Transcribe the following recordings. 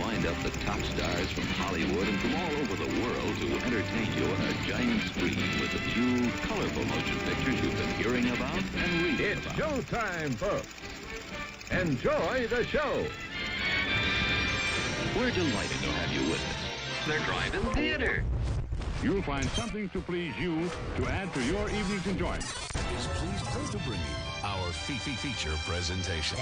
lined up the top stars from Hollywood and from all over the world to entertain you on a giant screen with the few colorful motion pictures you've been hearing about and reading It's about. showtime, folks. Enjoy the show. We're delighted to have you with us. They're driving theater. You'll find something to please you to add to your evening's enjoyment. Is pleased to bring you our feature presentation.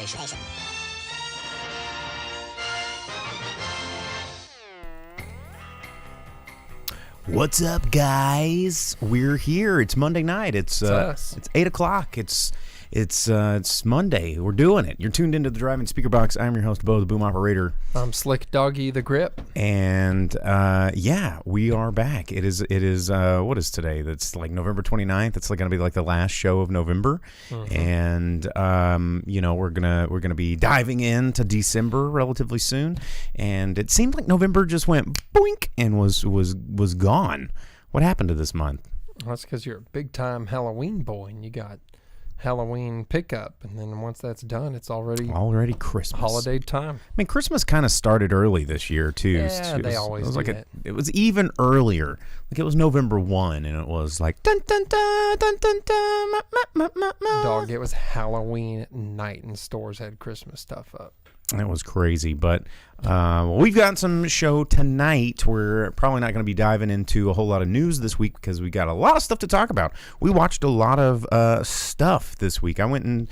What's up, guys? We're here. It's Monday night. It's us. It's 8 o'clock. It's Monday. We're doing it. You're tuned into the Driving Speakerbox. I'm your host, Bo, the Boom Operator. I'm Slick Doggy, the Grip. And yeah, we are back. It is what is today? That's like November 29th. It's like going to be like the last show of November. And we're gonna be diving into December relatively soon. And it seemed like November just went boink and was gone. What happened to this month? Well, that's because you're a big time Halloween boy and you got Halloween pickup, and then once that's done, it's already Christmas, holiday time. I mean, Christmas kind of started early this year too. Yeah, they always do that. It was even earlier. Like it was November 1, and it was like dun dun dun dun dun dun. Ma, ma, ma, ma. Dog, it was Halloween night, and stores had Christmas stuff up. It was crazy, but we've got some show tonight. We're probably not going to be diving into a whole lot of news this week because we got a lot of stuff to talk about. We watched a lot of stuff this week. I went and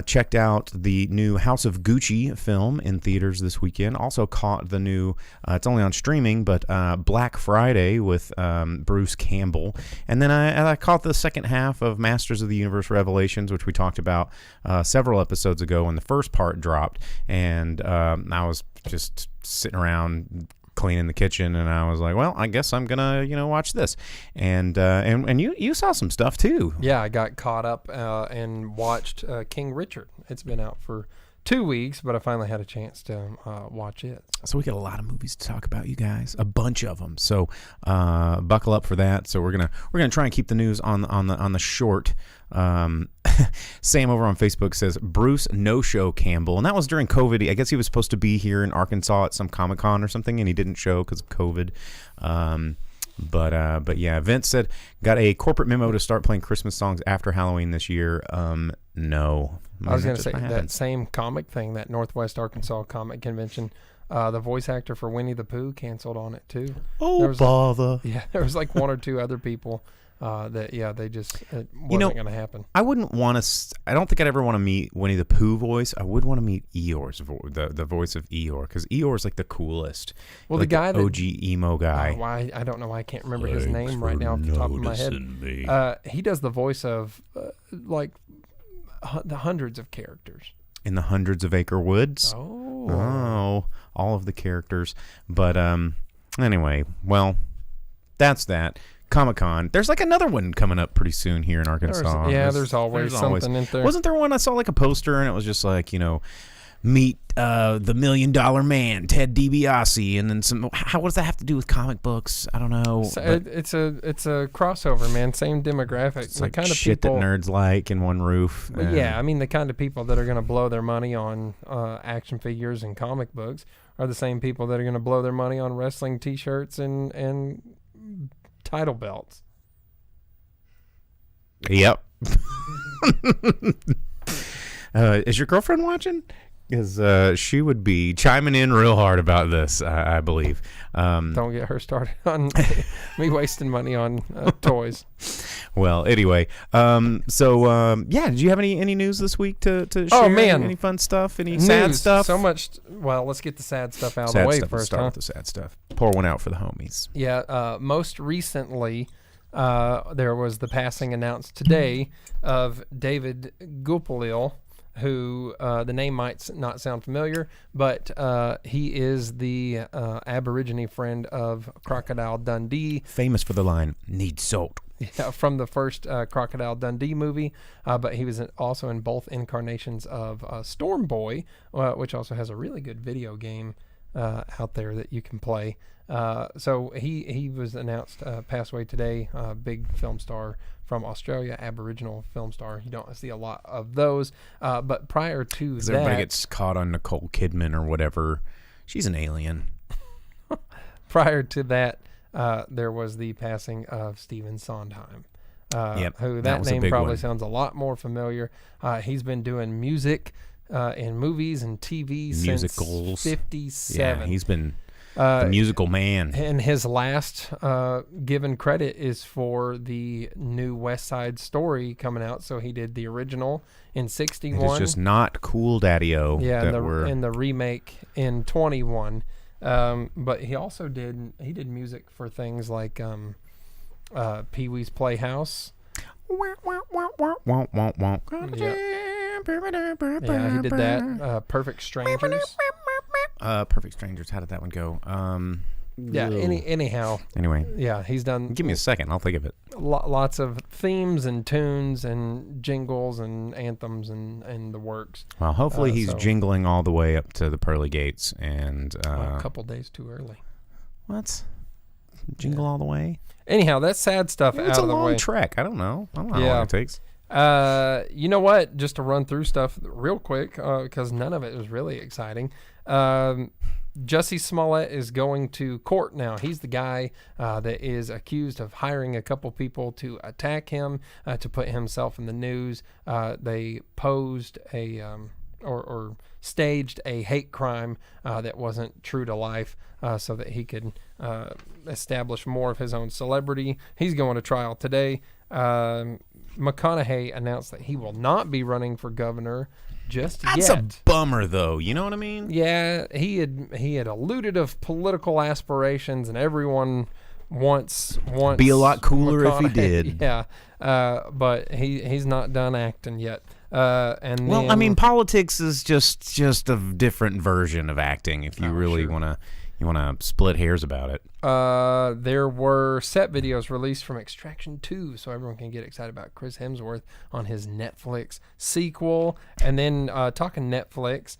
checked out the new House of Gucci film in theaters this weekend. Also caught the new, it's only on streaming, but Black Friday with Bruce Campbell. And then I caught the second half of Masters of the Universe Revelations, which we talked about several episodes ago when the first part dropped. And I was just sitting around cleaning the kitchen, and I was like, well, I guess I'm gonna watch this. And you saw some stuff too. Yeah, I got caught up and watched King Richard. It's been out for 2 weeks, but I finally had a chance to watch it. So we got a lot of movies to talk about, you guys, a bunch of them. So buckle up for that. So we're gonna try and keep the news on the short. Sam over on Facebook says Bruce no-show Campbell, and that was during COVID. I guess he was supposed to be here in Arkansas at some Comic-Con or something, and he didn't show because of COVID. But yeah, Vince said got a corporate memo to start playing Christmas songs after Halloween this year. No, I was going to say that same comic thing, that Northwest Arkansas Comic Convention. The voice actor for Winnie the Pooh canceled on it too. Oh, bother! There was like one or two other people. They just it wasn't going to happen. I wouldn't want to. I don't think I'd ever want to meet Winnie the Pooh voice. I would want to meet Eeyore's the voice of Eeyore, because Eeyore's like the coolest. Well, like the guy, the OG emo guy. I don't know why I can't remember his name right now off the top of my head. He does the voice of like the hundreds of characters in the Hundreds of Acre Woods. Oh, all of the characters. But anyway, well, that's that. Comic-Con. There's like another one coming up pretty soon here in Arkansas. There's always something in there. Wasn't there one I saw like a poster and it was just like, meet the $1 Million Man, Ted DiBiase, and then some. What does that have to do with comic books? I don't know. So it's a crossover, man. Same demographic. It's like kind of shit people, that nerds like in one roof. Yeah, I mean the kind of people that are going to blow their money on action figures and comic books are the same people that are going to blow their money on wrestling T-shirts and title belts. Yep. Is your girlfriend watching? Because she would be chiming in real hard about this, I believe. Don't get her started on me wasting money on toys. Well, anyway, did you have any news this week to share? Oh, man. Any fun stuff? Any sad stuff? So much. Well, let's get the sad stuff out of the way first. Let's start with the sad stuff. Pour one out for the homies. Yeah, most recently, there was the passing announced today of David Gupilil, who the name might not sound familiar, but he is the Aborigine friend of Crocodile Dundee. Famous for the line, "Need salt." Yeah, from the first Crocodile Dundee movie, but he was also in both incarnations of Storm Boy, which also has a really good video game out there that you can play. So he was announced, passed away today, big film star from Australia, Aboriginal film star. You don't see a lot of those. But prior to that... everybody gets caught on Nicole Kidman or whatever. She's an alien. Prior to that, there was the passing of Stephen Sondheim. Who that was a name big probably one. sounds a lot more familiar. He's been doing music in movies and TV Musicals. since 57. Yeah, he's been the musical man. And his last given credit is for the new West Side Story coming out. So he did the original in 61. It's just not Cool Daddy-O. Yeah, that and the remake in 21. But he also did music for things like Pee-wee's Playhouse. Yeah, he did that. Perfect Strangers. Perfect Strangers. How did that one go? Yeah. Anyhow. Anyway, Yeah, he's done. give me a second. I'll think of it. Lots of themes and tunes and jingles and anthems and the works. Well, hopefully he's jingling all the way up to the pearly gates and A couple days too early. what? Jingle all the way? Anyhow, that's sad stuff It's out a of the long way. trek. I don't know. How Yeah. long it takes. You know what? Just to run through stuff real quick, because none of it is really exciting. Jussie Smollett is going to court now. He's the guy that is accused of hiring a couple people to attack him, to put himself in the news. They posed or staged a hate crime that wasn't true to life, so that he could establish more of his own celebrity. He's going to trial today. McConaughey announced that he will not be running for governor just That's yet. a bummer, though. You know what I mean? Yeah, he had alluded of political aspirations, and everyone wants Be a lot cooler if he McConaughey. did. Yeah, but he's not done acting yet. And Well, then, I mean, politics is just a different version of acting. If you really want to split hairs about it. there were set videos released from Extraction 2, so everyone can get excited about Chris Hemsworth on his Netflix sequel. And then talking Netflix,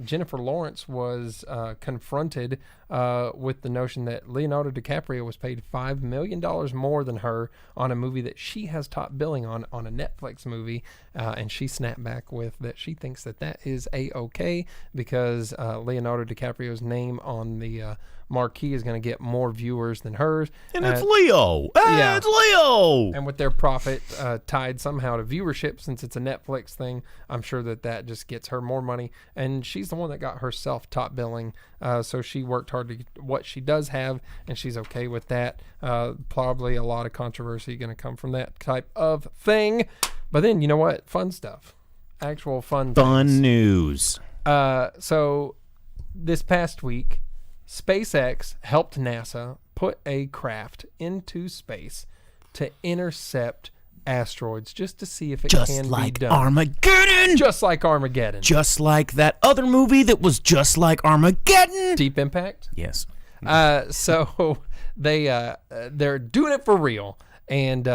Jennifer Lawrence was confronted with the notion that Leonardo DiCaprio was paid $5 million more than her on a movie that she has top billing on a Netflix movie, and she snapped back with that she thinks that is A-okay because Leonardo DiCaprio's name on the marquee is going to get more viewers than hers. And it's Leo. Yeah. It's Leo. And with their profit tied somehow to viewership, since it's a Netflix thing, I'm sure that just gets her more money. And she's the one that got herself top billing. So she worked hard to get what she does have, and she's okay with that. Probably a lot of controversy going to come from that type of thing. But then, you know what? Fun stuff. Actual fun things. News. So this past week, SpaceX helped NASA put a craft into space to intercept asteroids just to see if it Just can like be done. Armageddon. Just like Armageddon. Just like that other movie that was just like Armageddon. Deep Impact. Yes. So they're doing it for real. And,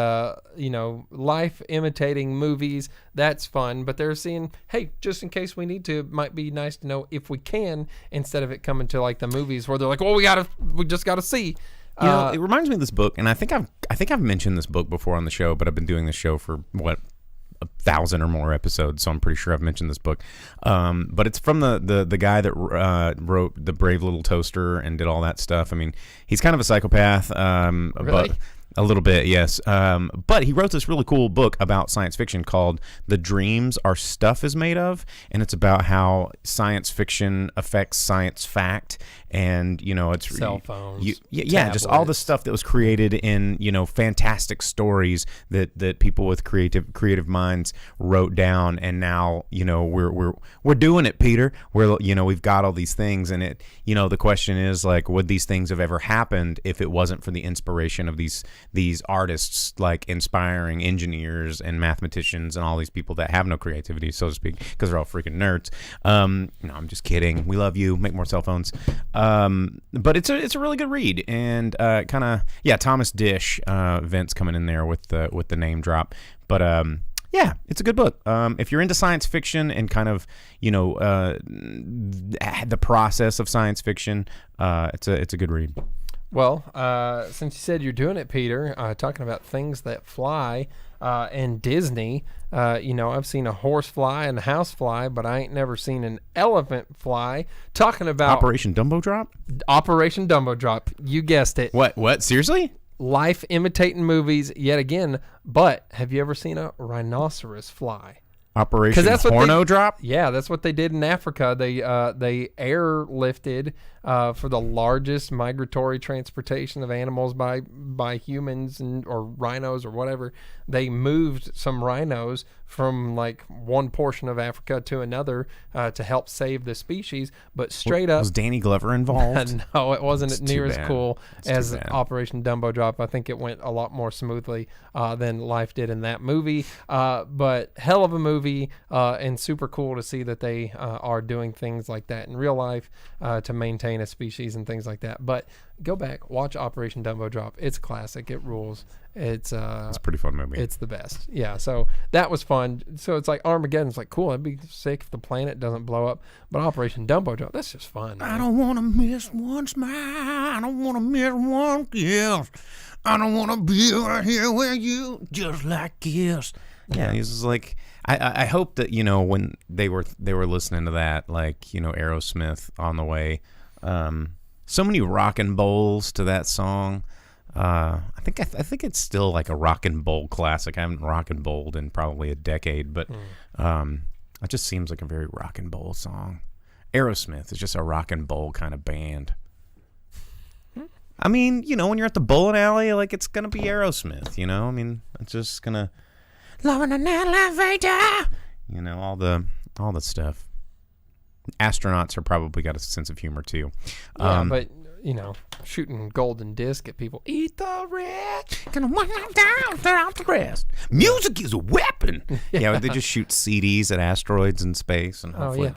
life imitating movies, that's fun. But they're seeing, hey, just in case we need to, it might be nice to know if we can, instead of it coming to like the movies where they're like, well, we just got to see. You know, it reminds me of this book, and I think I've mentioned this book before on the show, but I've been doing this show for 1,000 or more episodes, so I'm pretty sure I've mentioned this book. But it's from the guy that wrote The Brave Little Toaster and did all that stuff. I mean, he's kind of a psychopath. Really? But a little bit, yes. But he wrote this really cool book about science fiction called The Dreams Our Stuff Is Made Of, and it's about how science fiction affects science fact. And, it's Cell phones, just all the tablets. stuff that was created in, fantastic stories that people with creative minds wrote down. And now, we're doing it, Peter. We've got all these things, and it, the question is, like, would these things have ever happened if it wasn't for the inspiration of these artists, like inspiring engineers and mathematicians and all these people that have no creativity, so to speak, because they're all freaking nerds. I'm just kidding. We love you. Make more cell phones. But it's a really good read, and Thomas Dish, Vince coming in there with the name drop. But yeah, it's a good book. If you're into science fiction and kind of the process of science fiction, it's a good read. Well, since you said you're doing it, Peter, talking about things that fly, And Disney, I've seen a horse fly and a house fly, but I ain't never seen an elephant fly. Talking about Operation Dumbo Drop? Operation Dumbo Drop. You guessed it. What? Seriously? Life imitating movies yet again. But have you ever seen a rhinoceros fly? Operation Porno Drop? Yeah, that's what they did in Africa. They airlifted for the largest migratory transportation of animals by humans or rhinos or whatever. They moved some rhinos from like one portion of Africa to another to help save the species. But straight up, was Danny Glover involved? No, it wasn't near as cool as bad. Operation Dumbo Drop. I think it went a lot more smoothly than life did in that movie. But hell of a movie and super cool to see that they are doing things like that in real life to maintain a species and things like that. But go back, watch Operation Dumbo Drop. It's classic. It rules. It's a pretty fun movie. It's the best. Yeah, so that was fun. So it's like Armageddon's like cool. It'd be sick if the planet doesn't blow up. But Operation Dumbo Drop, that's just fun. Man. I don't want to miss one smile. I don't want to miss one kiss. I don't want to be right here with you, just like kiss. Yeah, he's just like. I hope that when they were listening to that, like Aerosmith on the way. So many rock and bowls to that song. I think it's still like a rock and bowl classic. I haven't rock and bowled in probably a decade, but it just seems like a very rock and bowl song. Aerosmith is just a rock and bowl kind of band. I mean, when you're at the bowling alley, like it's gonna be Aerosmith. I mean, it's just gonna love in an elevator. All the stuff. Astronauts are probably got a sense of humor too. Yeah, but shooting golden disc at people. Eat the rich. Gonna one down, throw out the rest. Music is a weapon. Yeah, they just shoot CDs at asteroids in space, and hopefully,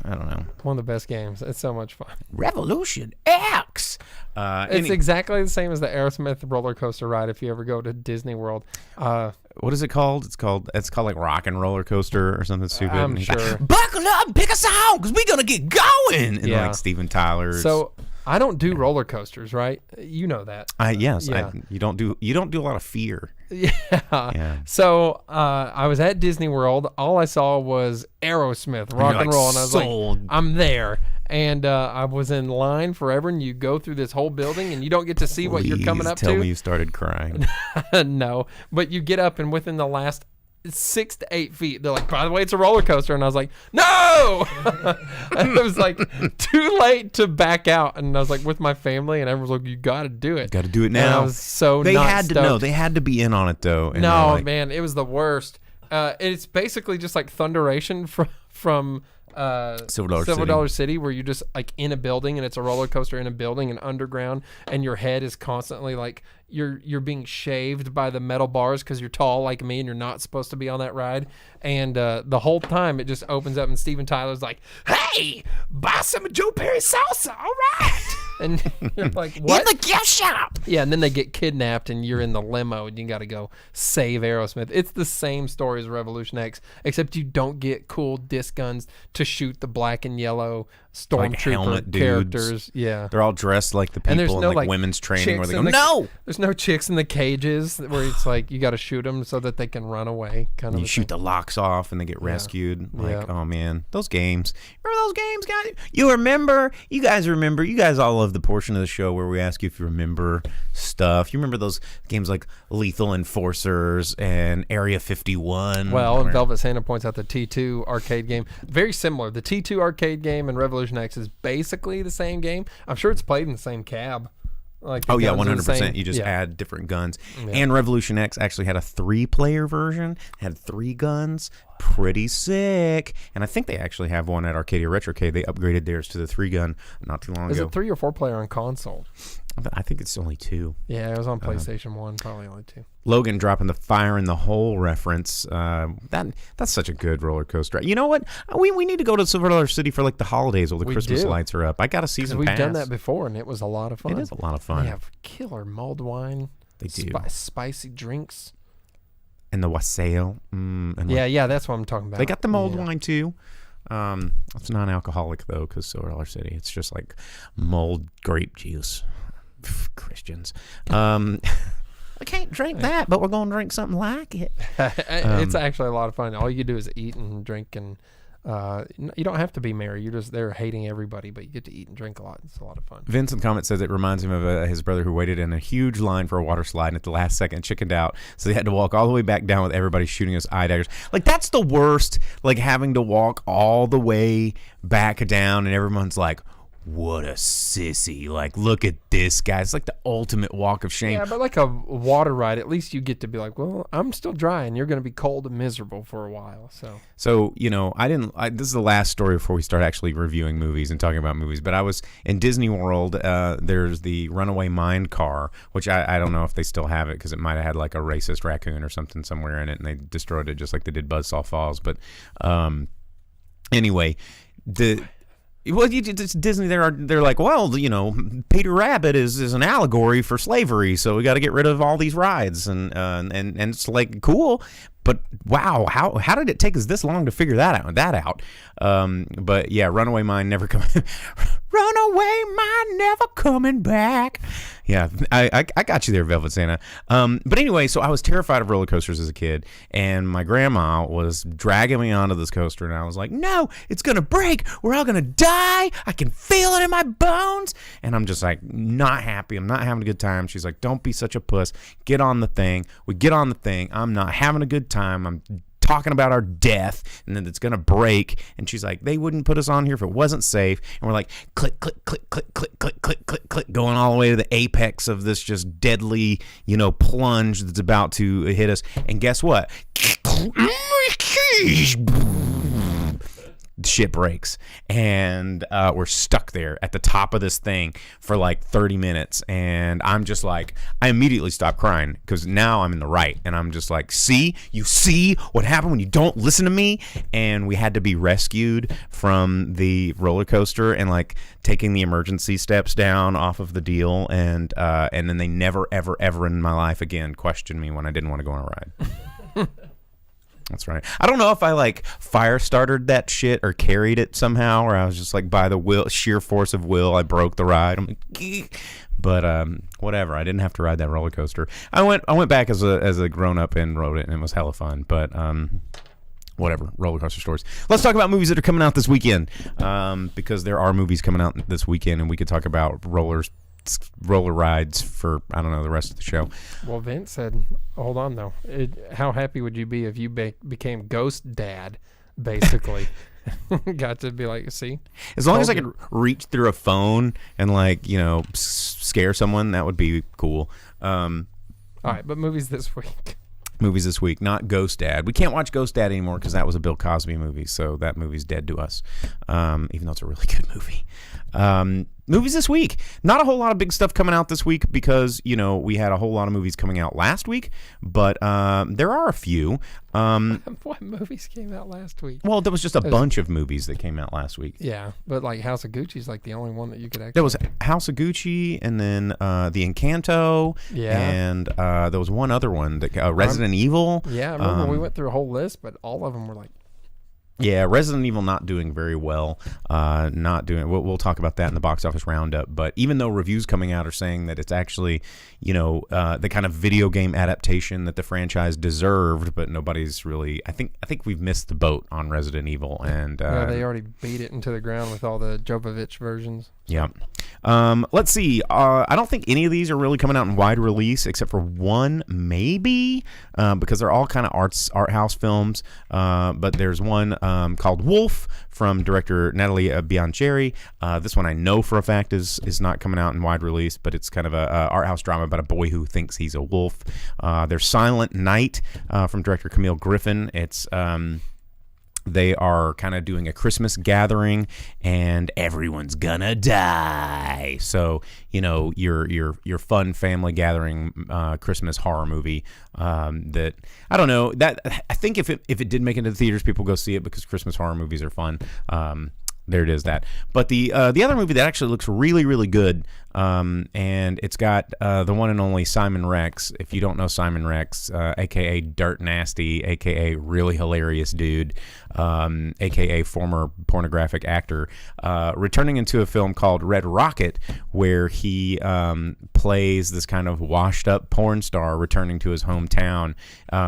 I don't know. One of the best games. It's so much fun. Revolution X. It's exactly the same as the Aerosmith roller coaster ride. If you ever go to Disney World. What is it called? It's called like Rock and Roller Coaster or something stupid. I'm sure. Like, buckle up and pick a song because we're gonna get going. And yeah. like Steven Tyler's. So I don't do roller coasters, right? You know that. Yes. Yeah. You don't do a lot of fear. Yeah. So I was at Disney World. All I saw was Aerosmith, rock and roll, and I was like, I'm there. And I was in line forever, and you go through this whole building, and you don't get to see what you're coming up to. Tell me you started crying. No, but you get up, and within the last 6 to 8 feet, they're like, by the way, it's a roller coaster. And I was like, no! And it was like too late to back out. And I was like with my family, and everyone was like, you got to do it. Got to do it now. And I was so they not had stoked. to know. They had to be in on it, though. And no, like, man, it was the worst. It's basically just like Thunderation from Silver Dollar City, where you're just like in a building, and it's a roller coaster in a building and underground, and your head is constantly like you're being shaved by the metal bars because you're tall like me and you're not supposed to be on that ride. And the whole time it just opens up and Steven Tyler's like, hey, buy some of Joe Perry salsa, all right. And you're like, what? In the gift shop. Yeah, and then they get kidnapped and you're in the limo and you got to go save Aerosmith. It's the same story as Revolution X, except you don't get cool disc guns to shoot the black and yellow stormtrooper like characters. Dudes. Yeah. They're all dressed like the people And there's in no, like women's training where they go, no! no! There's no chicks in the cages where it's like you got to shoot them so that they can run away. Kind of. You shoot the locks off and they get rescued. Like, oh man, those games. Remember those games, guys? You remember? You guys all love the portion of the show where we ask you if you remember stuff. You remember those games like Lethal Enforcers and Area 51? Well, and Velvet Santa points out the T2 arcade game. Very similar. The T2 arcade game and Revolution X is basically the same game. I'm sure it's played in the same cab. Like 100%. You just add different guns. Yeah. And Revolution X actually had a 3-player version, had 3 guns. Pretty sick. And I think they actually have one at Arcadia Retrocade. They upgraded theirs to the 3-gun not too long ago. Is it 3 or 4-player on console? I think it's only 2. Yeah, it was on PlayStation 1, probably only 2. Logan dropping the fire in the hole reference. That's such a good roller coaster. You know what? We need to go to Silver Dollar City for like the holidays while the Christmas lights are up. I got a season pass. We've done that before, and it was a lot of fun. It is a lot of fun. They have killer mulled wine. They do. Spicy drinks. And the wassail. Yeah, that's what I'm talking about. They got the mulled wine too. It's non-alcoholic though, because Silver Dollar City. It's just like mulled grape juice. Christians. I can't drink that, but we're going to drink something like it. It's actually a lot of fun. All you do is eat and drink, and you don't have to be merry. You're just there hating everybody, but you get to eat and drink a lot. It's a lot of fun. Vince in the comment says it reminds him of his brother who waited in a huge line for a water slide and at the last second chickened out, so they had to walk all the way back down with everybody shooting us eye daggers. Like, that's the worst, like having to walk all the way back down and everyone's like, what a sissy. Like, look at this guy. It's like the ultimate walk of shame. Yeah, but like a water ride, at least you get to be like, well, I'm still dry and you're going to be cold and miserable for a while. So you know, this is the last story before we start actually reviewing movies and talking about movies, but I was in Disney World. There's the Runaway Mind car, which I don't know if they still have it because it might have had like a racist raccoon or something somewhere in it and they destroyed it just like they did Buzzsaw Falls. But anyway, it's Disney. They're like, well, you know, Peter Rabbit is an allegory for slavery, so we got to get rid of all these rides, and it's like cool, but wow, how did it take us this long to figure that out? But yeah, Runaway Mind never coming. Runaway Mind never coming back. Yeah, I got you there, Velvet Santa. But anyway, so I was terrified of roller coasters as a kid, and my grandma was dragging me onto this coaster, and I was like, no, it's going to break. We're all going to die. I can feel it in my bones. And I'm just like, not happy. I'm not having a good time. She's like, don't be such a puss. Get on the thing. We get on the thing. I'm not having a good time. I'm talking about our death and then it's gonna break, and she's like, they wouldn't put us on here if it wasn't safe, and we're like click click click click click click click click click, going all the way to the apex of this just deadly, you know, plunge that's about to hit us, and guess what? Shit breaks, and we're stuck there at the top of this thing for like 30 minutes, and I'm just like, I immediately stop crying because now I'm in the right, and I'm just like, you see what happened when you don't listen to me? And we had to be rescued from the roller coaster and like taking the emergency steps down off of the deal, and then they never ever in my life again questioned me when I didn't want to go on a ride. That's right. I don't know if I like fire started that shit or carried it somehow, or I was just like by the sheer force of will, I broke the ride. I'm like, but whatever. I didn't have to ride that roller coaster. I went back as a grown up and rode it, and it was hella fun. But whatever, roller coaster stories. Let's talk about movies that are coming out this weekend, because there are movies coming out this weekend, and we could talk about roller rides for, I don't know, the rest of the show. Well, Vince said, hold on though, how happy would you be if you became Ghost Dad, basically? Got to be like, see, as long as I could reach through a phone and like, you know, scare someone, that would be cool. All right, but movies this week, not Ghost Dad. We can't watch Ghost Dad anymore because that was a Bill Cosby movie, so that movie's dead to us, even though it's a really good movie. Movies this week, not a whole lot of big stuff coming out this week because, you know, we had a whole lot of movies coming out last week, but there are a few. What movies came out last week? Well, there was just a bunch of movies that came out last week. Yeah, but like House of Gucci's like the only one that you could actually... There was House of Gucci, and then The Encanto, and there was one other one, that Resident Evil. Yeah, I remember we went through a whole list, but all of them were like... Yeah, Resident Evil not doing very well. We'll talk about that in the box office roundup. But even though reviews coming out are saying that it's actually, you know, the kind of video game adaptation that the franchise deserved, but nobody's really. I think we've missed the boat on Resident Evil, and they already beat it into the ground with all the Jovovich versions. Yeah. Let's see. I don't think any of these are really coming out in wide release except for one, maybe, because they're all kind of art house films. But there's one called Wolf from director Natalie Biancheri. This one I know for a fact is not coming out in wide release, but it's kind of a art house drama about a boy who thinks he's a wolf. There's Silent Night from director Camille Griffin. It's they are kind of doing a Christmas gathering, and everyone's gonna die. So, you know, your fun family gathering Christmas horror movie that, I don't know, that I think if it did make it into the theaters, people go see it because Christmas horror movies are fun. There it is, that. But the other movie that actually looks really, really good and it's got the one and only Simon Rex. If you don't know Simon Rex, a.k.a. Dirt Nasty, a.k.a. really hilarious dude, a.k.a. former pornographic actor, returning into a film called Red Rocket, where he plays this kind of washed-up porn star returning to his hometown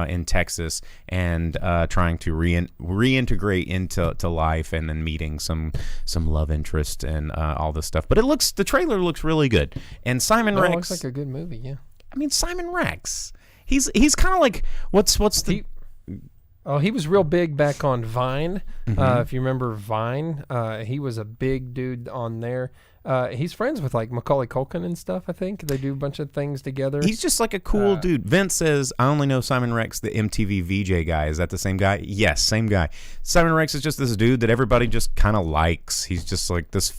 in Texas and trying to reintegrate into life, and then meeting some love interest and all this stuff. But the trailer looks really good. And Simon Rex looks like a good movie. Yeah. I mean, Simon Rex. He's kind of like what's the. He was real big back on Vine. If you remember Vine, he was a big dude on there. He's friends with like Macaulay Culkin and stuff, I think. They do a bunch of things together. He's just like a cool dude. Vince says, I only know Simon Rex, the MTV VJ guy. Is that the same guy? Yes, same guy. Simon Rex is just this dude that everybody just kind of likes. He's just like this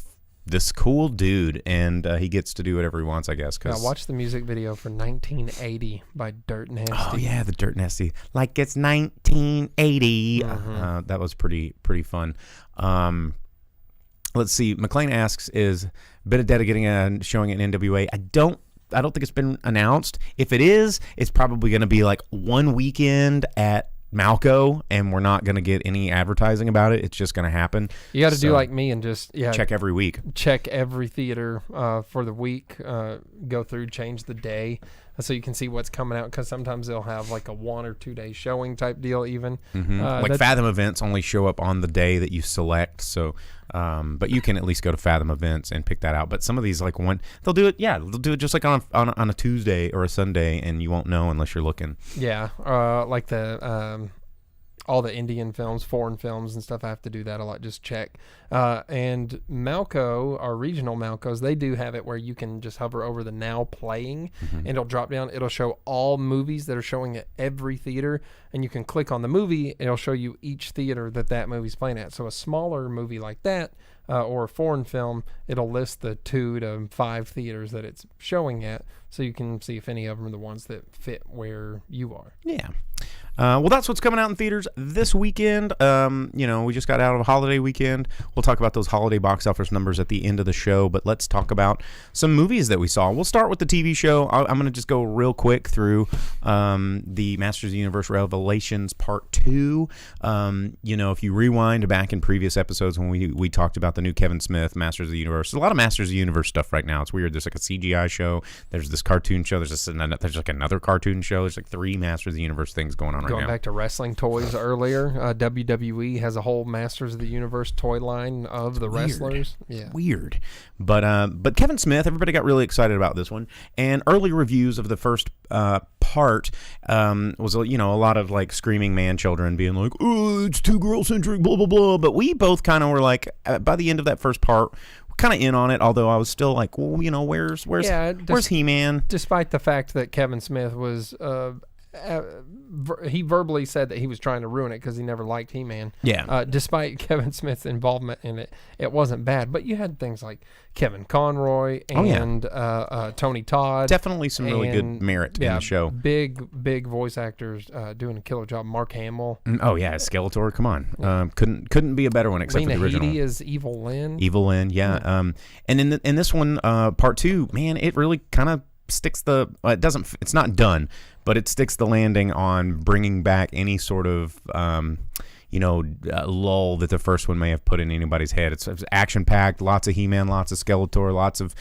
cool dude, and he gets to do whatever he wants, I guess. Watch the music video for 1980 by Dirt Nasty. Oh, yeah, the Dirt Nasty. Like it's 1980. That was pretty fun. Let's see. McLean asks, is Benedetta getting a showing at NWA? I don't think it's been announced. If it is, it's probably going to be like one weekend at Malco, and we're not going to get any advertising about it. It's just going to happen. You got to do like me and just check every week. Check every theater for the week. Go through, change the day, so you can see what's coming out. Because sometimes they'll have like a 1 or 2 day showing type deal. Even like Fathom events only show up on the day that you select. So, but you can at least go to Fathom events and pick that out. But some of these they'll do it. Yeah, they'll do it just like on a Tuesday or a Sunday, and you won't know unless you're looking. Yeah, like the all the Indian films, foreign films and stuff. I have to do that a lot. Just check. And Malco, our regional Malcos, they do have it where you can just hover over the now playing, and it'll drop down. It'll show all movies that are showing at every theater, and you can click on the movie, and it'll show you each theater that movie's playing at. So a smaller movie like that, or a foreign film, it'll list the 2 to 5 theaters that it's showing at, so you can see if any of them are the ones that fit where you are. Yeah. Well, that's what's coming out in theaters this weekend. We just got out of a holiday weekend. We'll talk about those holiday box office numbers at the end of the show, but let's talk about some movies that we saw. We'll start with the TV show. I'm going to just go real quick through the Masters of the Universe Revelations Part 2. If you rewind back in previous episodes when we talked about the new Kevin Smith Masters of the Universe, there's a lot of Masters of the Universe stuff right now. It's weird. There's like a CGI show. There's this cartoon show. There's like another cartoon show. There's like 3 Masters of the Universe things going on right now. Going back to wrestling toys earlier, WWE has a whole Masters of the Universe toy line of the wrestlers. Yeah, weird. But Kevin Smith, everybody got really excited about this one. And early reviews of the first part was a lot of like screaming man children being like, "Oh, it's too girl centric," blah blah blah. But we both kind of were like, by the end of that first part, kind of in on it. Although I was still like, well, where's He-Man? Despite the fact that Kevin Smith was. He verbally said that he was trying to ruin it because he never liked He-Man. Yeah. Despite Kevin Smith's involvement in it, it wasn't bad. But you had things like Kevin Conroy and Tony Todd. Definitely some really good merit in the show. Big voice actors doing a killer job. Mark Hamill. Oh yeah, Skeletor. Come on, Yeah. Couldn't be a better one except Lena for the original. Headey is Evil Lynn. Evil Lynn, yeah. And in this one, part 2, man, it really kind of sticks it's not done, but it sticks the landing on bringing back any sort of lull that the first one may have put in anybody's head. It's action packed, lots of He-Man, lots of Skeletor, lots of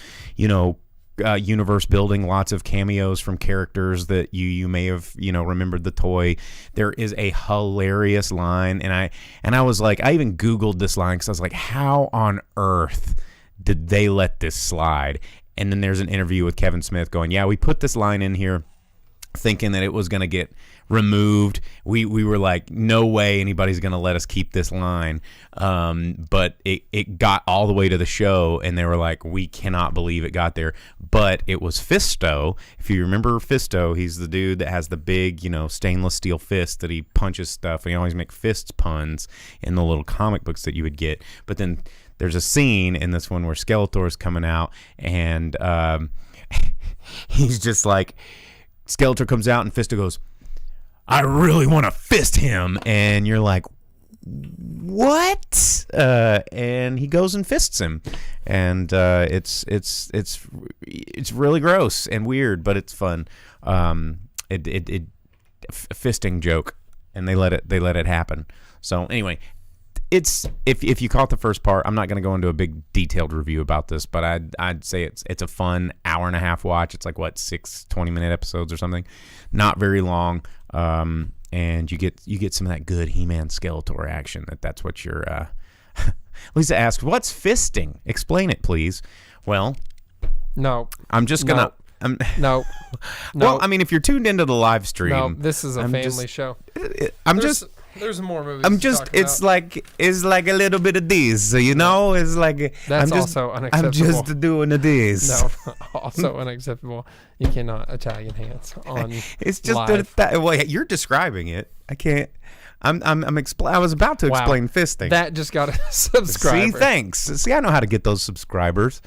universe building, lots of cameos from characters that you may have remembered the toy. There is a hilarious line, and I was like, I even Googled this line because I was like, how on earth did they let this slide? And then there's an interview with Kevin Smith going, yeah, we put this line in here thinking that it was going to get removed. We were like, no way anybody's going to let us keep this line. But it got all the way to the show, and they were like, we cannot believe it got there. But it was Fisto. If you remember Fisto, he's the dude that has the big, stainless steel fist that he punches stuff. And he always make fists puns in the little comic books that you would get. But then there's a scene in this one where Skeletor's coming out, and he's just like, Skeletor comes out, and Fisto goes, I really want to fist him. And you're like, what? And he goes and fists him, and it's really gross and weird, but it's fun. Fisting joke, and they let it happen. So anyway, it's if you caught the first part, I'm not going to go into a big detailed review about this, but I'd say it's a fun hour and a half watch. It's like 6 20-minute episodes or something, not very long. And you get some of that good He-Man Skeletor action. That's what you're. Lisa asks, "What's fisting? Explain it, please." Well, no, I'm just gonna. No. Well, I mean, if you're tuned into the live stream, no, this is a family show. There's more movies. It's like a little bit of this, so you know. It's like also unacceptable. I'm just doing this. No, also unacceptable. You cannot Italian hands on. It's just live. Well, you're describing it. I can't. I was about to explain fisting. That just got a subscriber. See, thanks. See, I know how to get those subscribers.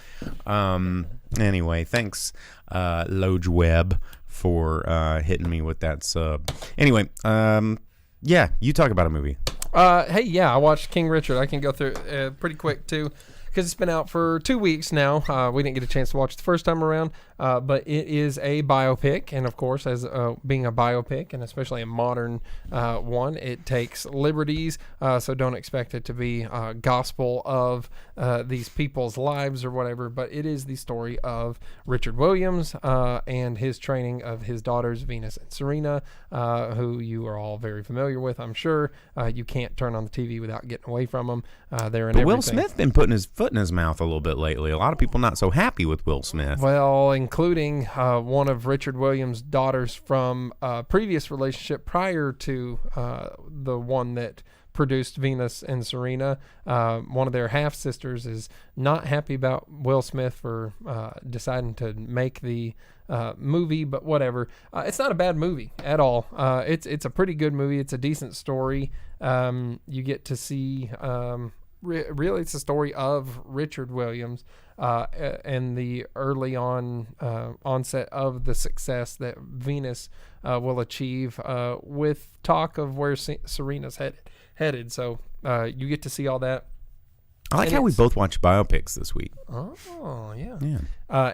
Anyway, thanks, Loge Web, for hitting me with that sub. Anyway, yeah, you talk about a movie. Hey, I watched King Richard. I can go through pretty quick too, because it's been out for 2 weeks now. We didn't get a chance to watch it the first time around, but it is a biopic, and of course, as being a biopic, and especially a modern one, it takes liberties, so don't expect it to be gospel of these people's lives or whatever, but it is the story of Richard Williams and his training of his daughters, Venus and Serena, who you are all very familiar with, I'm sure. You can't turn on the TV without getting away from them. They're in everything. Will Smith been putting his foot in his mouth a little bit lately. A lot of people not so happy with Will Smith. Well, including one of Richard Williams' daughters from a previous relationship prior to the one that produced Venus and Serena. One of their half-sisters is not happy about Will Smith for deciding to make the movie, but whatever. It's not a bad movie at all. It's a pretty good movie. It's a decent story. You get to see... really, it's a story of Richard Williams and the early onset of the success that Venus will achieve with talk of where Serena's headed. So you get to see all that. I like how we both watched biopics this week. Oh, yeah. Yeah.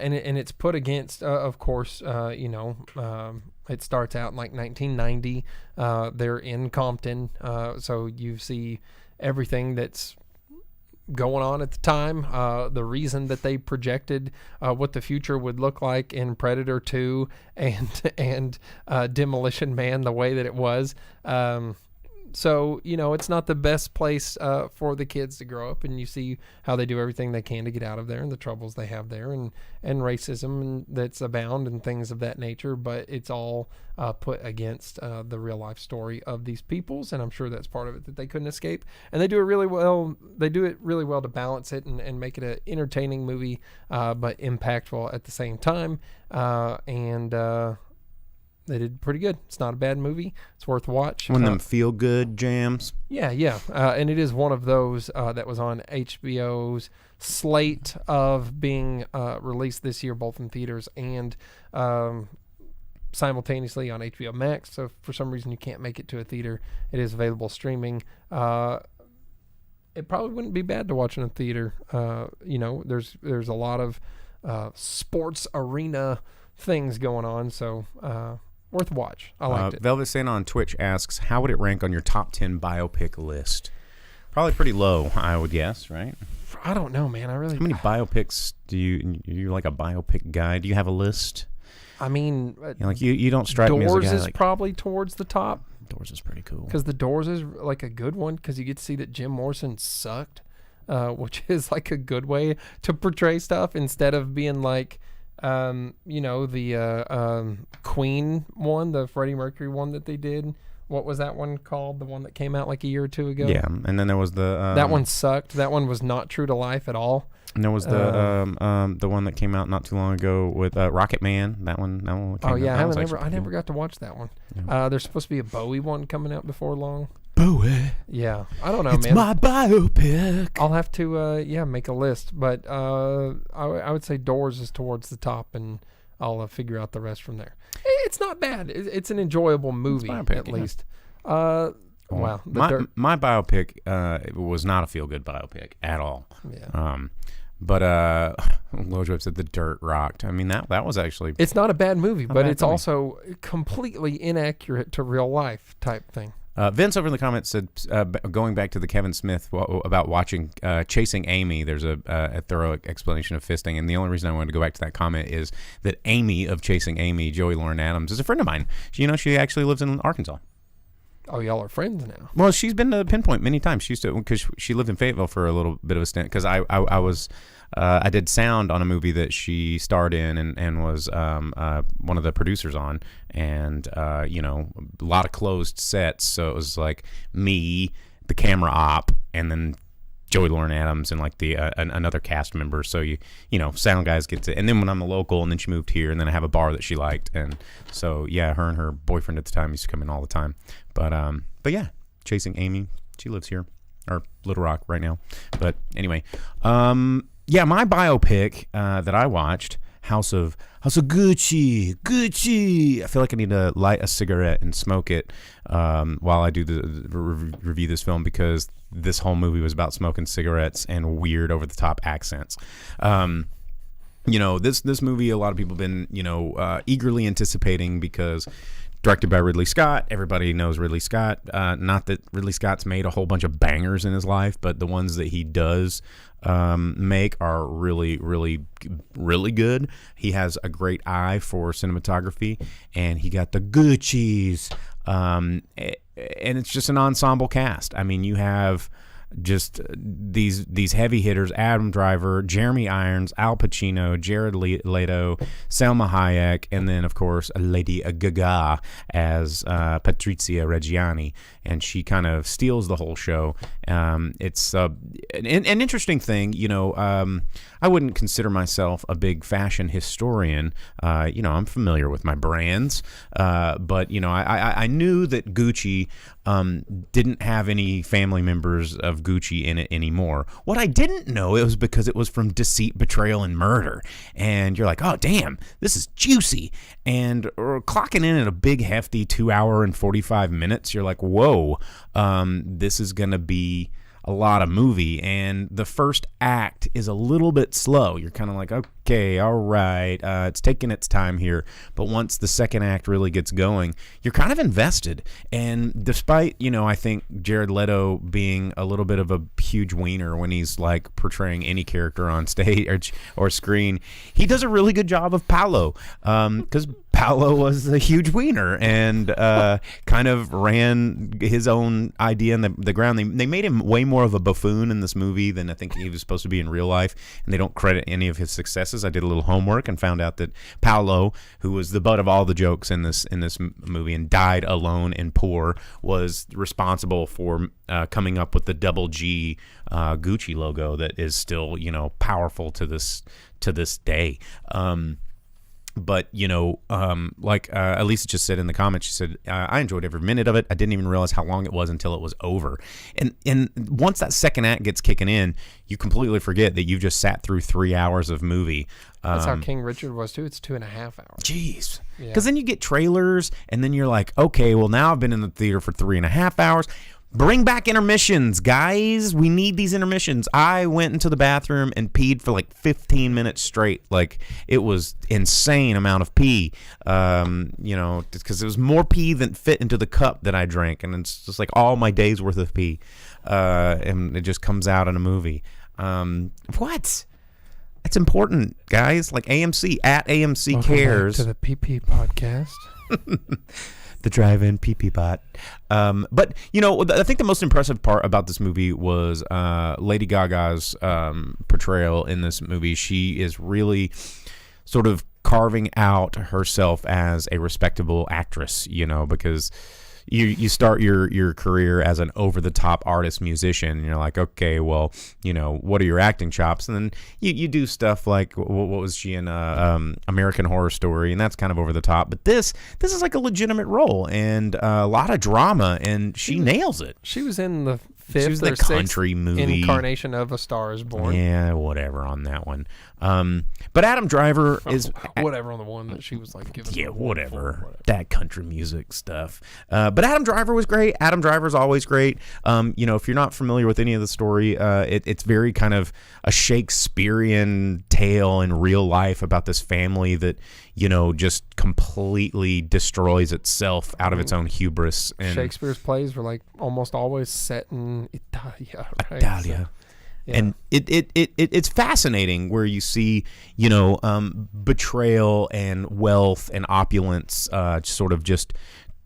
And it's put against, of course, it starts out in like 1990. They're in Compton. So you see everything that's going on at the time, the reason that they projected what the future would look like in Predator 2 and Demolition Man the way that it was. So, it's not the best place for the kids to grow up, and you see how they do everything they can to get out of there and the troubles they have there and racism that's abound and things of that nature, but it's all put against the real life story of these peoples, and I'm sure that's part of it that they couldn't escape. And they do it really well. They do it really well to balance it and make it an entertaining movie, but impactful at the same time. They did pretty good. It's not a bad movie. It's worth a watch. One of them feel-good jams. Yeah. And it is one of those that was on HBO's slate of being released this year, both in theaters and simultaneously on HBO Max. So if for some reason you can't make it to a theater, it is available streaming. It probably wouldn't be bad to watch in a theater. There's a lot of sports arena things going on, so worth a watch. I liked it. Velvet Santa on Twitch asks, how would it rank on your top 10 biopic list? Probably pretty low, I would guess, right? I don't know, man. How many biopics do you like a biopic guy? Do you have a list? I mean, you don't strike me as a guy. Doors is probably towards the top. Doors is pretty cool. Because The Doors is like a good one, because you get to see that Jim Morrison sucked, which is like a good way to portray stuff instead of being like, the Queen one, the Freddie Mercury one that they did. What was that one called? The one that came out like a year or two ago? Yeah, and then there was the... that one sucked. That one was not true to life at all. And there was the one that came out not too long ago with Rocket Man. That one came out. I never got to watch that one. Yeah. There's supposed to be a Bowie one coming out before long. Bowie. Yeah, I don't know, it's man. My biopic. I'll have to make a list, but I would say Doors is towards the top, and I'll figure out the rest from there. It's not bad. It's an enjoyable movie, at least. Wow. My biopic was not a feel-good biopic at all. Yeah. But Lojweb said The Dirt rocked. I mean, that was actually... It's not a bad movie, but it's movie. Also completely inaccurate to real life type thing. Vince over in the comments said, going back to the Kevin Smith about watching Chasing Amy, there's a thorough explanation of fisting, and the only reason I wanted to go back to that comment is that Amy of Chasing Amy, Joey Lauren Adams, is a friend of mine. She actually lives in Arkansas. Oh, y'all are friends now. Well, she's been to Pinpoint many times. She used to, because she lived in Fayetteville for a little bit of a stint. Because I did sound on a movie that she starred in and was one of the producers on, and a lot of closed sets. So it was like me, the camera op, and then Joey Lauren Adams and like the another cast member. So sound guys get to, and then when I'm a local, and then she moved here, and then I have a bar that she liked, and so yeah, her and her boyfriend at the time used to come in all the time. But yeah, Chasing Amy, she lives here, or Little Rock right now. But anyway, yeah, my biopic that I watched, House of Gucci. I feel like I need to light a cigarette and smoke it while I do review this film, because this whole movie was about smoking cigarettes and weird over the top accents. This movie, a lot of people have been eagerly anticipating, because directed by Ridley Scott. Everybody knows Ridley Scott. Not that Ridley Scott's made a whole bunch of bangers in his life, but the ones that he does make are really, really, really good. He has a great eye for cinematography, and he got the Gucci's. And it's just an ensemble cast. I mean, you have just these heavy hitters: Adam Driver, Jeremy Irons, Al Pacino, Jared Leto, Selma Hayek, and then of course Lady Gaga as Patrizia Reggiani, and she kind of steals the whole show. It's an interesting thing. I wouldn't consider myself a big fashion historian. I'm familiar with my brands, but I knew that Gucci didn't have any family members of Gucci in it anymore. What I didn't know, it was because it was from Deceit, Betrayal, and Murder, and you're like, oh damn, this is juicy. And clocking in at a big hefty 2 hour and 45 minutes, you're like, whoa, this is gonna be a lot of movie. And the first act is a little bit slow. You're kind of like, okay, all right, it's taking its time here. But once the second act really gets going, you're kind of invested. And despite, I think Jared Leto being a little bit of a huge wiener when he's like portraying any character on stage or screen, he does a really good job of Paolo, because Paolo was a huge wiener and kind of ran his own idea in the ground. They made him way more of a buffoon in this movie than I think he was supposed to be in real life, and they don't credit any of his successes. I did a little homework and found out that Paolo, who was the butt of all the jokes in this movie and died alone and poor, was responsible for coming up with the double G Gucci logo that is still powerful to this day. But, like Elisa just said in the comments, she said, I enjoyed every minute of it. I didn't even realize how long it was until it was over. And once that second act gets kicking in, you completely forget that you've just sat through 3 hours of movie. That's how King Richard was, too. It's 2.5 hours. Jeez. Because then you get trailers, and then you're like, okay, well, now I've been in the theater for 3.5 hours. Bring back intermissions, guys. We need these intermissions. I went into the bathroom and peed for like 15 minutes straight. Like, it was insane amount of pee, because it was more pee than fit into the cup that I drank. And it's just like all my day's worth of pee. And it just comes out in a movie. What? It's important, guys. Like AMC, at AMC Welcome Cares. Back to the PP podcast. The drive-in pee-pee pot. But, I think the most impressive part about this movie was Lady Gaga's portrayal in this movie. She is really sort of carving out herself as a respectable actress, because you start your career as an over-the-top artist musician, and you're like, okay, well, what are your acting chops? And then you do stuff like, what was she in American Horror Story, and that's kind of over the top. But this is like a legitimate role and a lot of drama, and she nails it. She was in the fifth She was or the sixth country movie incarnation of A Star Is Born. Yeah, whatever on that one. But Adam Driver is whatever on the one that she was like giving. Yeah, whatever. That country music stuff. But Adam Driver was great. Adam Driver's always great. If you're not familiar with any of the story, it's very kind of a Shakespearean tale in real life about this family that, just completely destroys itself out of its own hubris. And Shakespeare's plays were like almost always set in Italia, right? Italia. So, yeah. And it's fascinating where you see, betrayal and wealth and opulence sort of just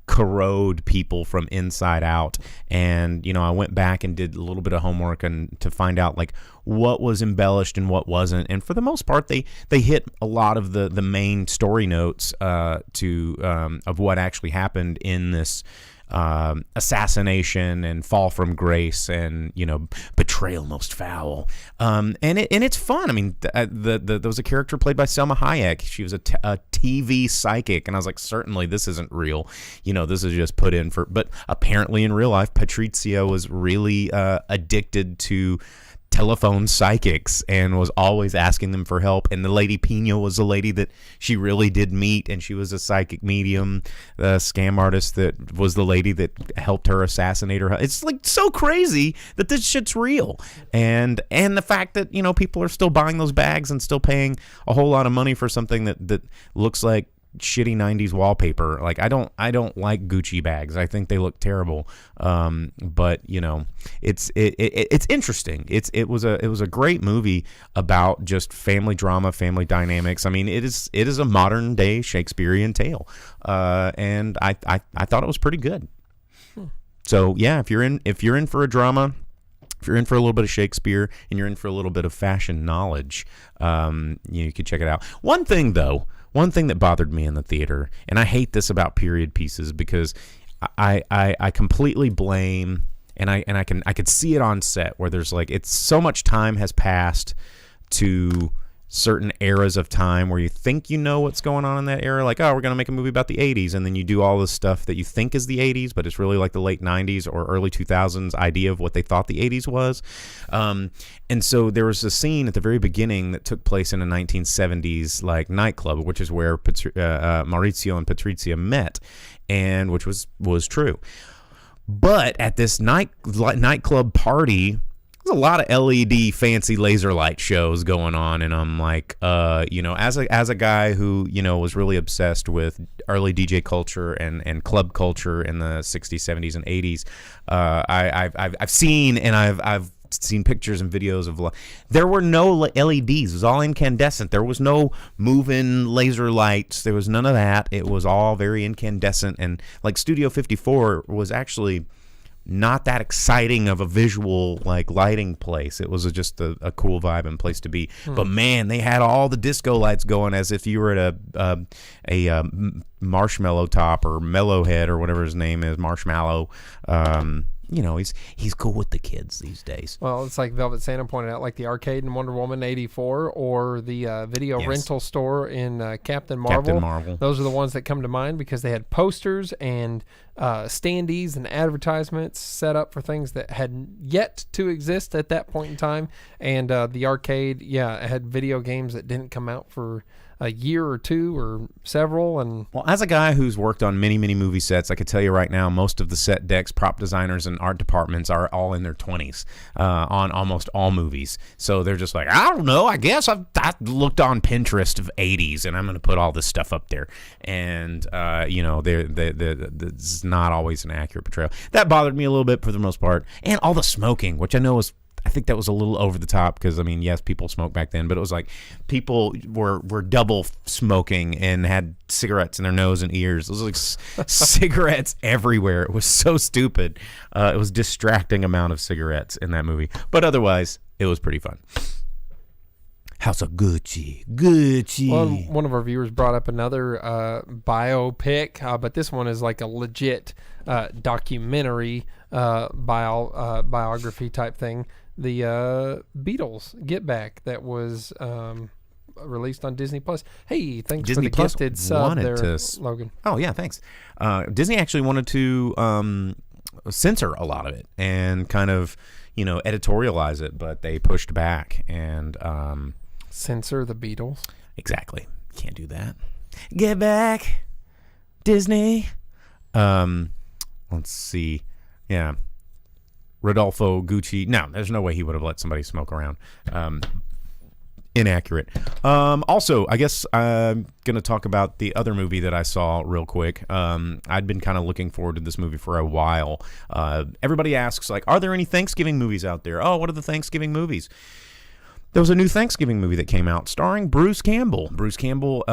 corrode people from inside out. And I went back and did a little bit of homework and to find out like what was embellished and what wasn't. And for the most part, they hit a lot of the main story notes of what actually happened in this assassination and fall from grace and betrayal most foul, and it's fun. I mean, there was a character played by Selma Hayek. She was a TV psychic, and I was like, certainly this isn't real. This is just put in for. But apparently in real life, Patrizia was really addicted to telephone psychics and was always asking them for help. And the lady Pino was a lady that she really did meet, and she was a psychic medium, the scam artist that was the lady that helped her assassinate her. It's like so crazy that this shit's real, and the fact that people are still buying those bags and still paying a whole lot of money for something that looks like shitty 90s wallpaper. Like I don't like Gucci bags. I think they look terrible. But it's interesting. It was a great movie about just family drama, family dynamics. I mean, it is a modern day Shakespearean tale. And I thought it was pretty good. So yeah, if you're in for a drama, if you're in for a little bit of Shakespeare and you're in for a little bit of fashion knowledge, you could check it out. One thing that bothered me in the theater, and I hate this about period pieces because I completely blame, and I could see it on set where there's like it's so much time has passed to certain eras of time where you think what's going on in that era, like, oh, we're going to make a movie about the 80s, and then you do all this stuff that you think is the 80s, but it's really like the late 90s or early 2000s idea of what they thought the 80s was. And so there was a scene at the very beginning that took place in a 1970s like nightclub, which is where Maurizio and Patrizia met, and which was true. But at this nightclub party, there's a lot of LED fancy laser light shows going on, and I'm like, as a guy who was really obsessed with early DJ culture and club culture in the 60s, 70s, and 80s, I've seen and I've seen pictures and videos of. There were no LEDs; it was all incandescent. There was no moving laser lights. There was none of that. It was all very incandescent, and like Studio 54 was actually not that exciting of a visual like lighting place. It was just a cool vibe and place to be. But man, they had all the disco lights going as if you were at a Marshmallow Top or Mellow Head or whatever his name is, Marshmallow. He's cool with the kids these days. Well, it's like Velvet Santa pointed out, like the arcade in Wonder Woman 84 or the video rental store in Captain Marvel. Those are the ones that come to mind because they had posters and standees and advertisements set up for things that had yet to exist at that point in time. And the arcade, it had video games that didn't come out for a year or two or several. And well, as a guy who's worked on many movie sets, I could tell you right now, most of the set decks, prop designers, and art departments are all in their 20s on almost all movies. So they're just like, I don't know, I guess I looked on Pinterest of 80s and I'm going to put all this stuff up there. And it's not always an accurate portrayal. That bothered me a little bit for the most part. And all the smoking, which I think that was a little over the top because, I mean, yes, people smoked back then, but it was like people were double smoking and had cigarettes in their nose and ears. It was like cigarettes everywhere. It was so stupid. It was distracting amount of cigarettes in that movie. But otherwise, it was pretty fun. House of Gucci. Well, one of our viewers brought up another biopic, but this one is like a legit documentary biography type thing. The Beatles Get Back that was released on Disney Plus. Hey, thanks Disney for the Plus gifted sub there, Logan. Oh yeah, thanks. Disney actually wanted to censor a lot of it and kind of, editorialize it, but they pushed back and Censor the Beatles. Exactly. Can't do that. Get back, Disney. Let's see. Yeah. Rodolfo Gucci. No, there's no way he would have let somebody smoke around. Inaccurate. Also, I guess I'm going to talk about the other movie that I saw real quick. I'd been kind of looking forward to this movie for a while. Everybody asks, like, are there any Thanksgiving movies out there? Oh, what are the Thanksgiving movies? There was a new Thanksgiving movie that came out starring Bruce Campbell. Bruce Campbell,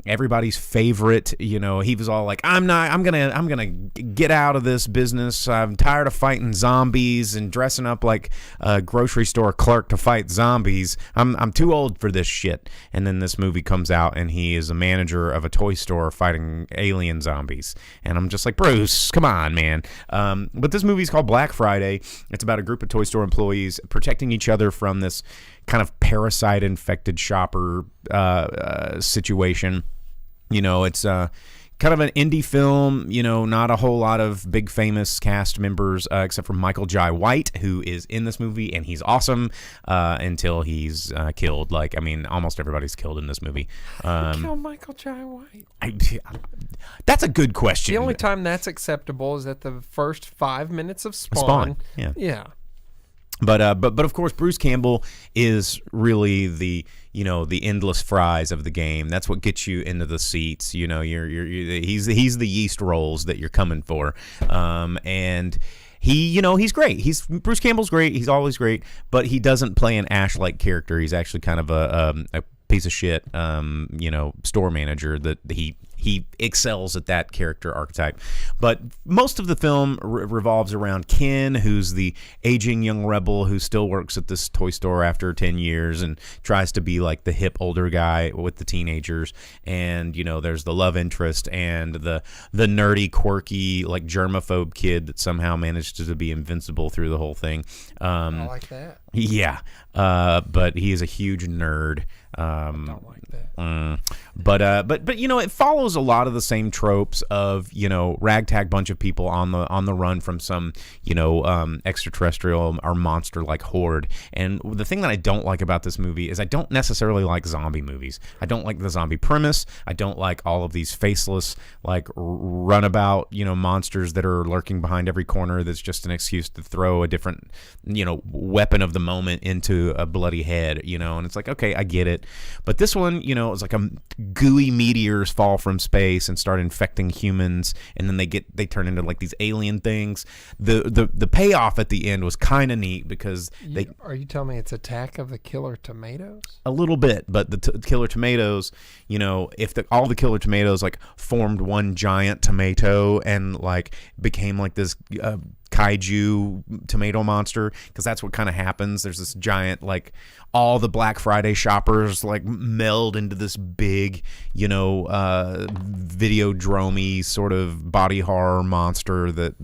everybody's favorite. He was all like, I'm gonna get out of this business. I'm tired of fighting zombies and dressing up like a grocery store clerk to fight zombies. I'm too old for this shit. And then this movie comes out, and he is a manager of a toy store fighting alien zombies. And I'm just like, Bruce, come on, man. But this movie's called Black Friday. It's about a group of toy store employees protecting each other from this kind of parasite-infected shopper situation. It's kind of an indie film, not a whole lot of big famous cast members except for Michael Jai White, who is in this movie, and he's awesome until he's killed. Almost everybody's killed in this movie. Kill Michael Jai White. That's a good question. The only time that's acceptable is at the first 5 minutes of Spawn. Yeah. But of course, Bruce Campbell is really the endless fries of the game. That's what gets you into the seats. He's the yeast rolls that you're coming for. And he's great. Bruce Campbell's great. He's always great. But he doesn't play an Ash-like character. He's actually kind of a piece of shit, store manager that he excels at that character archetype. But most of the film revolves around Ken, who's the aging young rebel who still works at this toy store after 10 years and tries to be like the hip older guy with the teenagers. And, there's the love interest and the nerdy, quirky, like germaphobe kid that somehow managed to be invincible through the whole thing. I like that. Yeah. But he is a huge nerd. I don't like that. But it follows a lot of the same tropes of ragtag bunch of people on the run from some extraterrestrial or monster like horde. And the thing that I don't like about this movie is I don't necessarily like zombie movies. I don't like the zombie premise. I don't like all of these faceless like runabout monsters that are lurking behind every corner. That's just an excuse to throw a different weapon of the moment into a bloody head. And it's like, okay, I get it. But this one, it's like a gooey meteors fall from space and start infecting humans, and then they turn into like these alien things. The payoff at the end was kind of neat because Are you telling me it's Attack of the Killer Tomatoes? A little bit, but the killer tomatoes, if all the killer tomatoes like formed one giant tomato and like became like this kaiju tomato monster, because that's what kind of happens. There's this giant, like, all the Black Friday shoppers like meld into this big, Videodrome-y sort of body horror monster that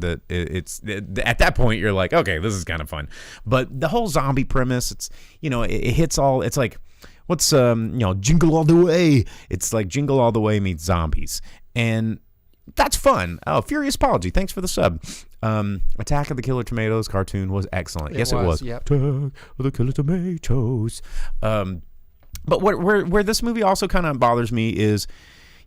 at that point you're like, okay, this is kind of fun. But the whole zombie premise, it's it hits all. It's like, what's Jingle All the Way. It's like Jingle All the Way meets zombies, and that's fun. Oh, Furious Apology, thanks for the sub. Attack of the Killer Tomatoes cartoon was excellent. Yes, it was. Yep. Attack of the Killer Tomatoes. But where this movie also kind of bothers me is,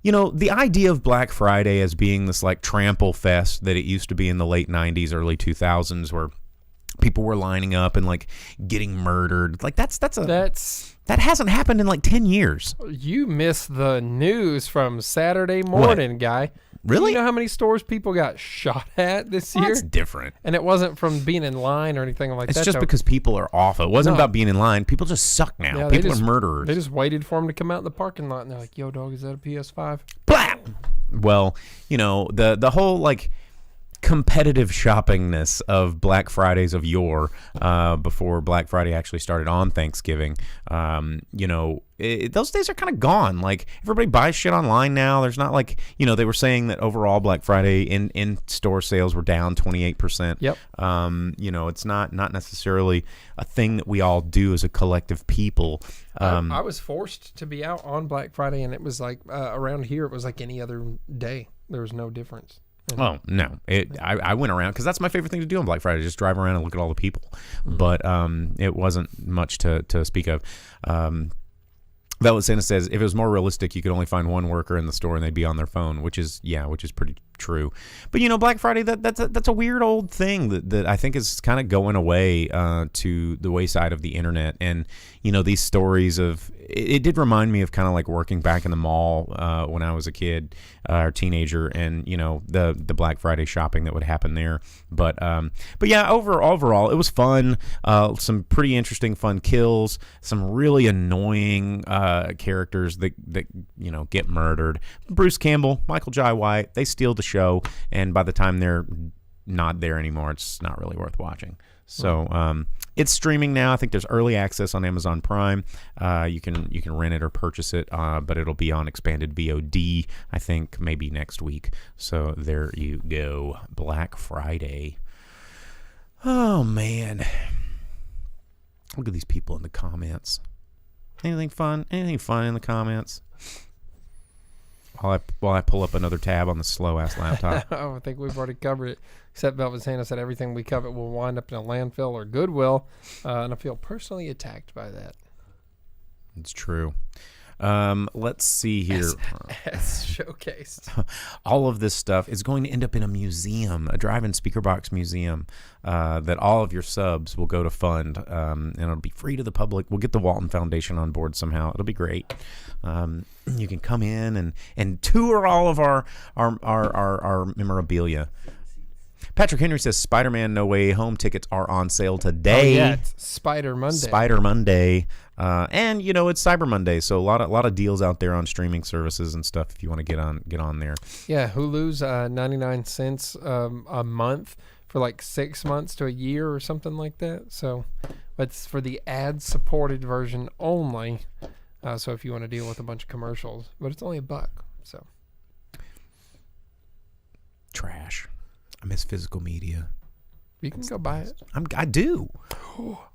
the idea of Black Friday as being this like trample fest that it used to be in the late 90s, early 2000s, where people were lining up and like getting murdered. Like that hasn't happened in like 10 years. You missed the news from Saturday morning, guy. Really? You know how many stores people got shot at this year? That's different. And it wasn't from being in line or anything like that. It's just because people are awful. It wasn't about being in line. People just suck now. Yeah, people are murderers. They just waited for him to come out in the parking lot, and they're like, yo, dog, is that a PS5? Blah! Well, the whole, like, competitive shoppingness of Black Fridays of yore, before Black Friday actually started on Thanksgiving, those days are kind of gone. Like, everybody buys shit online now. There's not like, they were saying that overall Black Friday in store sales were down 28%. Yep. It's not necessarily a thing that we all do as a collective people. I was forced to be out on Black Friday, and it was like around here, it was like any other day. There was no difference. Oh, no. I went around because that's my favorite thing to do on Black Friday, just drive around and look at all the people. But it wasn't much to speak of. Velvet Santa says, if it was more realistic, you could only find one worker in the store and they'd be on their phone, which is pretty true. But, Black Friday, that's a weird old thing that I think is kind of going away to the wayside of the internet. And, these stories of, it did remind me of kind of like working back in the mall when I was a kid or teenager, and, the Black Friday shopping that would happen there. But yeah, overall, it was fun. Some pretty interesting, fun kills, some really annoying characters that get murdered. Bruce Campbell, Michael Jai White, they steal the show, and by the time they're not there anymore, it's not really worth watching. So it's streaming now. I think there's early access on Amazon Prime. You can rent it or purchase it, but it'll be on expanded VOD, I think, maybe next week. So there you go. Black Friday. Oh, man. Look at these people in the comments. Anything fun? Anything fun in the comments? While I pull up another tab on the slow-ass laptop. I think we've already covered it. Except Velvet Santa said everything we covet will wind up in a landfill or Goodwill. And I feel personally attacked by that. It's true. Let's see here. As showcased. All of this stuff is going to end up in a museum, a drive-in Speakerbox museum, that all of your subs will go to fund, and it'll be free to the public. We'll get the Walton Foundation on board somehow. It'll be great. You can come in and tour all of our memorabilia. Patrick Henry says Spider-Man No Way Home tickets are on sale today. Oh, yeah, it's Spider Monday. Spider Monday. And it's Cyber Monday, so a lot of deals out there on streaming services and stuff if you want to get on there. Yeah, Hulu's 99 cents a month for like 6 months to a year or something like that. So it's for the ad-supported version only. So if you want to deal with a bunch of commercials, but it's only $1. So trash. I miss physical media. You can go buy it. I do.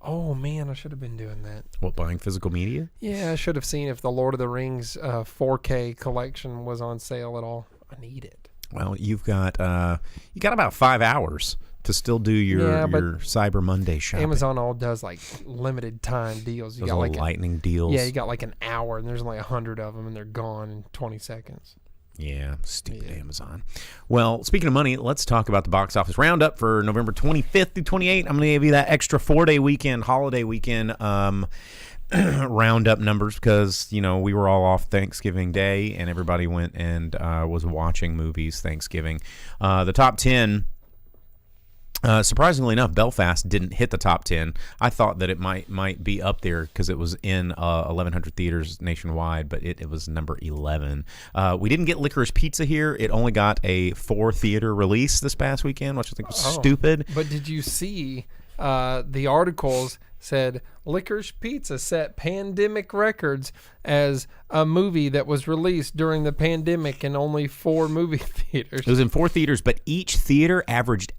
Oh, man, I should have been doing that. What, buying physical media? Yeah, I should have seen if the Lord of the Rings 4K collection was on sale at all. I need it. Well, you got about 5 hours to still do your Cyber Monday shopping. Amazon all does like limited time deals. You Those got like lightning deals. Yeah, you got like an hour, and there's only 100 of them, and they're gone in 20 seconds. Yeah, stupid Amazon. Well, speaking of money, let's talk about the box office roundup for November 25th through 28th. I'm going to give you that extra 4-day weekend, holiday weekend roundup numbers because, we were all off Thanksgiving Day and everybody went and was watching movies Thanksgiving. The top 10... surprisingly enough, Belfast didn't hit the top 10. I thought that it might be up there because it was in 1,100 theaters nationwide, but it was number 11. We didn't get Licorice Pizza here. It only got a 4-theater release this past weekend, which I think was stupid. But did you see the articles said Licorice Pizza set pandemic records as a movie that was released during the pandemic in only 4 movie theaters? It was in 4 theaters, but each theater averaged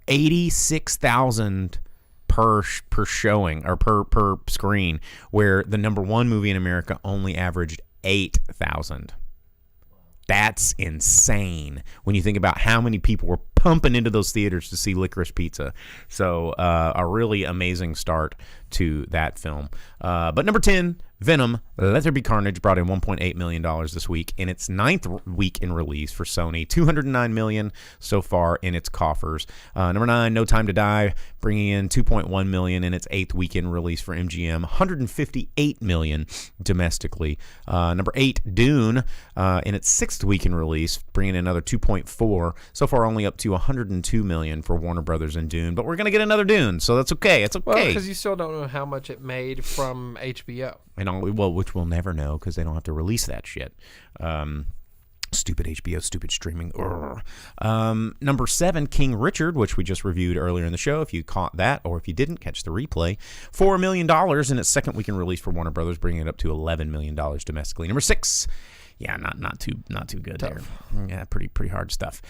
86,000 per showing or per screen, where the number 1 movie in America only averaged 8,000. That's insane when you think about how many people were pumping into those theaters to see Licorice Pizza. So a really amazing start to that film. But number 10, Venom, Let There Be Carnage, brought in $1.8 million this week in its 9th week in release for Sony. $209 million so far in its coffers. Number 9, No Time to Die, bringing in $2.1 million in its 8th week in release for MGM. $158 million domestically. Number 8, Dune, in its 6th week in release, bringing in another 2.4. So far only up to $102 million for Warner Brothers and Dune. But we're going to get another Dune, so that's okay. It's okay. Well, because you still don't know how much it made from HBO. Which we'll never know because they don't have to release that shit. Stupid HBO, stupid streaming. Number 7, King Richard, which we just reviewed earlier in the show. If you caught that, or if you didn't, catch the replay. $4 million in its 2nd week in release for Warner Brothers, bringing it up to $11 million domestically. Number 6, yeah, not too good Tough. there. Yeah, pretty hard stuff.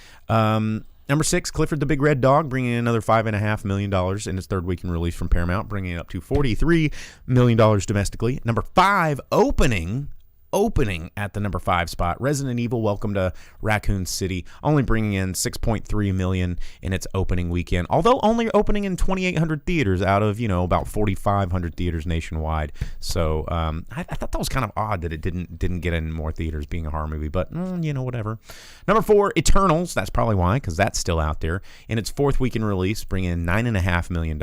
Number 6, Clifford the Big Red Dog, bringing in another $5.5 million in its 3rd week in release from Paramount, bringing it up to $43 million domestically. Number 5, opening opening at the number 5 spot. Resident Evil: Welcome to Raccoon City, only bringing in $6.3 million in its opening weekend, although only opening in 2,800 theaters out of, about 4,500 theaters nationwide. So I thought that was kind of odd that it didn't get in more theaters, being a horror movie, but whatever. Number 4, Eternals. That's probably why, because that's still out there in its 4th weekend release, bringing in $9.5 million.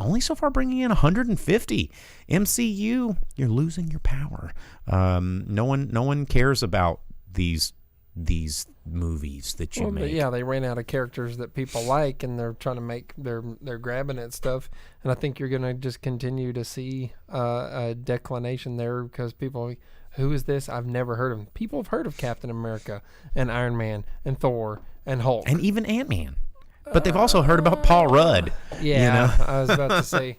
Only so far bringing in 150. MCU, you're losing your power. No one cares about these movies that you make. Yeah, they ran out of characters that people like, and they're trying to make they're grabbing at stuff. And I think you're gonna just continue to see a declination there because people, who is this? I've never heard of him. People have heard of Captain America and Iron Man and Thor and Hulk and even Ant-Man, but they've also heard about Paul Rudd. Yeah, I was about to say,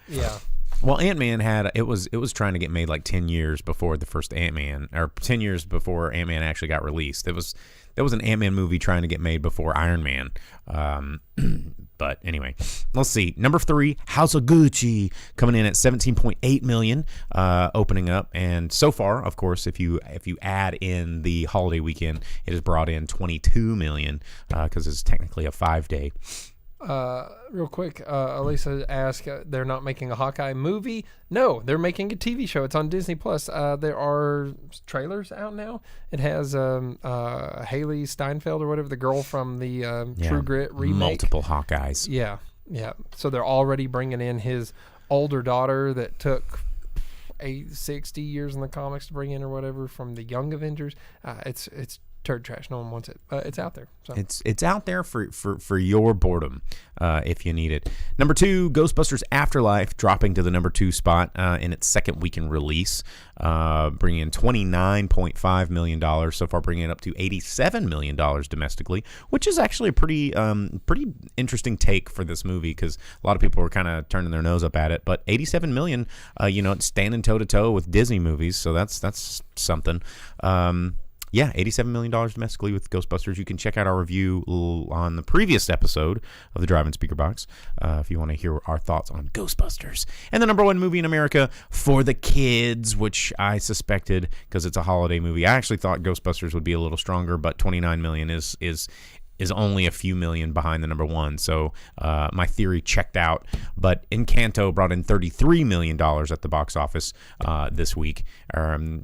yeah. Well, Ant-Man it was trying to get made like 10 years before the first Ant-Man, or 10 years before Ant-Man actually got released. There was an Ant-Man movie trying to get made before Iron Man. But anyway, let's see. Number 3, House of Gucci, coming in at $17.8 million, opening up. And so far, of course, if you add in the holiday weekend, it has brought in $22 million because it's technically a 5-day. Real quick, Elisa asked, they're not making a Hawkeye movie? No, they're making a TV show. It's on Disney Plus. There are trailers out now. It has Haley Steinfeld or whatever, the girl from the True Grit remake. Multiple Hawkeyes. Yeah. So they're already bringing in his older daughter that took 60 years in the comics to bring in or whatever from the Young Avengers. It's turd trash. No one wants it. It's out there. So. It's out there for your boredom if you need it. Number 2, Ghostbusters Afterlife, dropping to the number 2 spot in its 2nd weekend release, bringing in $29.5 million. So far, bringing it up to $87 million domestically, which is actually a pretty interesting take for this movie because a lot of people were kind of turning their nose up at it. But $87 million, it's standing toe to toe with Disney movies, so that's something. Yeah, $87 million domestically with Ghostbusters. You can check out our review on the previous episode of the Drive-In Speakerbox if you want to hear our thoughts on Ghostbusters. And the number 1 movie in America for the kids, which I suspected because it's a holiday movie. I actually thought Ghostbusters would be a little stronger, but $29 million is only a few million behind the number 1. So my theory checked out. But Encanto brought in $33 million at the box office this week.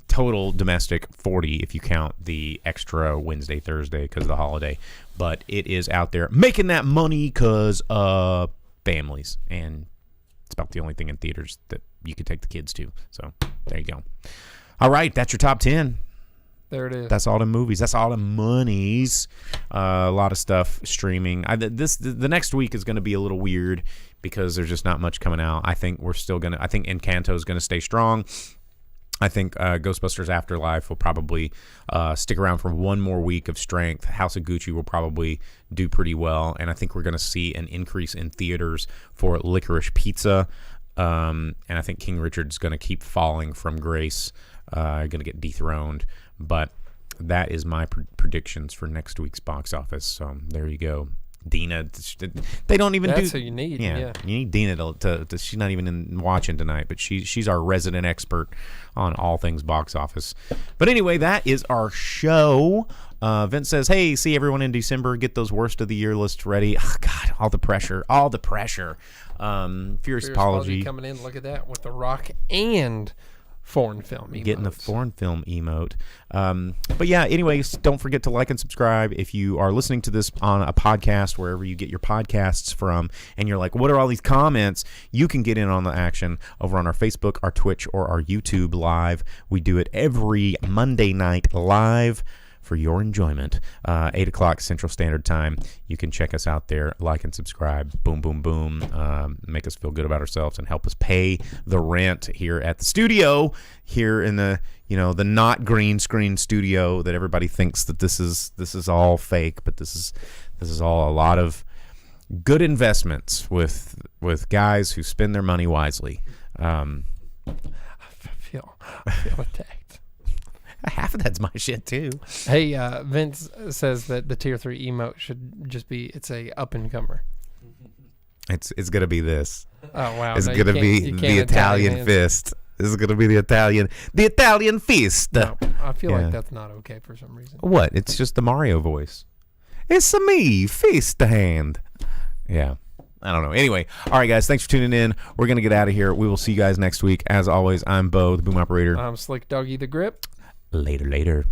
Total domestic, 40 if you count the extra Wednesday, Thursday because of the holiday. But it is out there making that money because families. And it's about the only thing in theaters that you could take the kids to. So there you go. All right, that's your top 10. There it is. That's all the movies. That's all the monies. A lot of stuff streaming. The next week is going to be a little weird because there's just not much coming out. I think Encanto is going to stay strong. I think Ghostbusters Afterlife will probably stick around for one more week of strength. House of Gucci will probably do pretty well, and I think we're going to see an increase in theaters for Licorice Pizza. And I think King Richard's going to keep falling from grace. Going to get dethroned. But that is my predictions for next week's box office. So there you go. Dina, they don't even That's who you need. Yeah. You need Dina to she's not even watching tonight, but she's our resident expert on all things box office. But anyway, that is our show. Vince says, hey, see everyone in December. Get those worst of the year lists ready. Oh, God, all the pressure. Furious Apology. Coming in, look at that, with The Rock and foreign film emotes. Getting the foreign film emote. But yeah, anyways, don't forget to like and subscribe. If you are listening to this on a podcast, wherever you get your podcasts from, and you're like, what are all these comments? You can get in on the action over on our Facebook, our Twitch, or our YouTube live. We do it every Monday night live for your enjoyment. 8 o'clock Central Standard Time. You can check us out there, like and subscribe. Boom, boom, boom. Make us feel good about ourselves and help us pay the rent here at the studio, here in the the not green screen studio that everybody thinks that this is all fake, but this is all a lot of good investments with guys who spend their money wisely. I feel attacked. Half of that's my shit too. Hey, Vince says that the tier 3 emote should just be, it's a up and comer. It's gonna be this. Oh wow! It's gonna be the Italian fist. This is gonna be the Italian feast. No, I feel Yeah. like that's not okay for some reason. What? It's just the Mario voice. It's a me, feast hand. Yeah. I don't know. Anyway, all right, guys. Thanks for tuning in. We're gonna get out of here. We will see you guys next week. As always, I'm Bo, the boom operator. I'm Slick Doggy the Grip. Later.